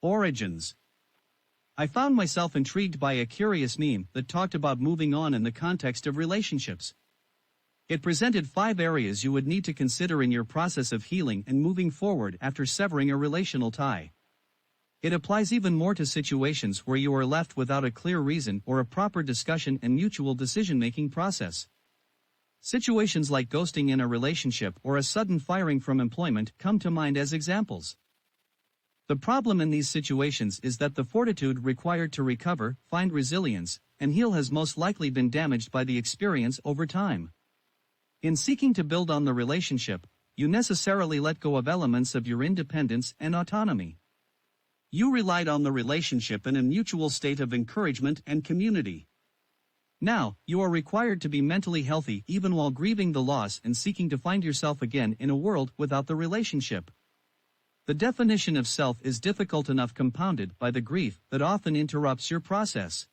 Origins. I found myself intrigued by a curious meme that talked about moving on in the context of relationships. It presented 5 areas you would need to consider in your process of healing and moving forward after severing a relational tie. It applies even more to situations where you are left without a clear reason or a proper discussion and mutual decision-making process. Situations like ghosting in a relationship or a sudden firing from employment come to mind as examples. The problem in these situations is that the fortitude required to recover, find resilience, and heal has most likely been damaged by the experience over time. In seeking to build on the relationship, you necessarily let go of elements of your independence and autonomy. You relied on the relationship in a mutual state of encouragement and community. Now, you are required to be mentally healthy even while grieving the loss and seeking to find yourself again in a world without the relationship. The definition of self is difficult enough compounded by the grief that often interrupts your process.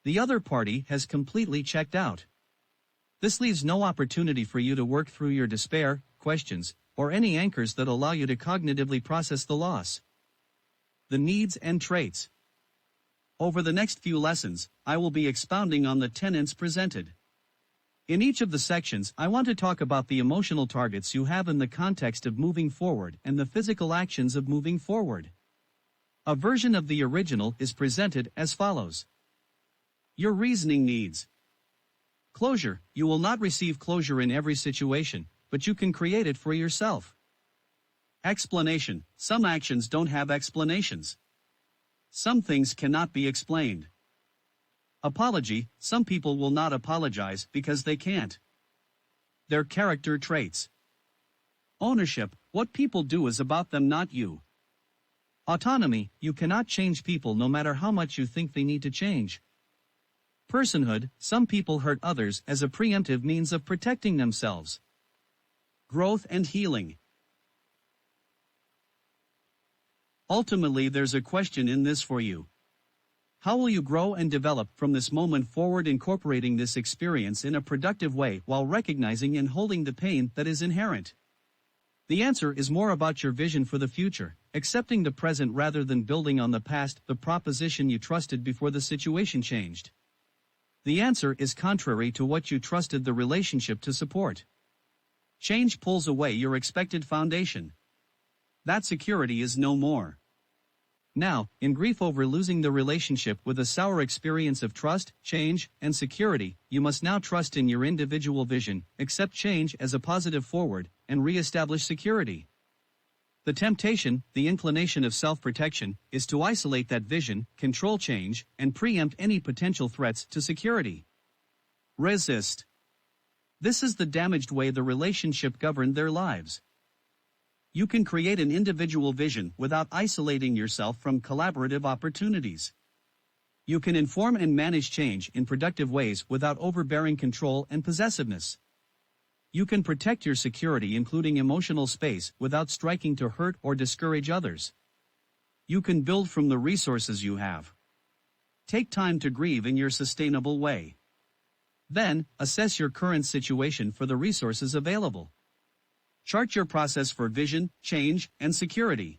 The other party has completely checked out. This leaves no opportunity for you to work through your despair, questions, or any anchors that allow you to cognitively process the loss. The needs and traits. Over the next few lessons, I will be expounding on the tenets presented. In each of the sections, I want to talk about the emotional targets you have in the context of moving forward and the physical actions of moving forward. A version of the original is presented as follows. Your reasoning needs. Closure. You will not receive closure in every situation, but you can create it for yourself. Explanation. Some actions don't have explanations. Some things cannot be explained. Apology. Some people will not apologize because they can't. Their character traits. Ownership. What people do is about them, not you. Autonomy. You cannot change people no matter how much you think they need to change. Personhood. Some people hurt others as a preemptive means of protecting themselves. Growth and healing. Ultimately, there's a question in this for you. How will you grow and develop from this moment forward, incorporating this experience in a productive way while recognizing and holding the pain that is inherent? The answer is more about your vision for the future, accepting the present rather than building on the past, the proposition you trusted before the situation changed. The answer is contrary to what you trusted the relationship to support. Change pulls away your expected foundation. That security is no more. Now, in grief over losing the relationship with a sour experience of trust, change, and security, you must now trust in your individual vision, accept change as a positive forward, and re-establish security. The temptation, the inclination of self-protection, is to isolate that vision, control change, and preempt any potential threats to security. Resist. This is the damaged way the relationship governed their lives. You can create an individual vision without isolating yourself from collaborative opportunities. You can inform and manage change in productive ways without overbearing control and possessiveness. You can protect your security, including emotional space, without striking to hurt or discourage others. You can build from the resources you have. Take time to grieve in your sustainable way. Then, assess your current situation for the resources available. Chart your process for vision, change, and security.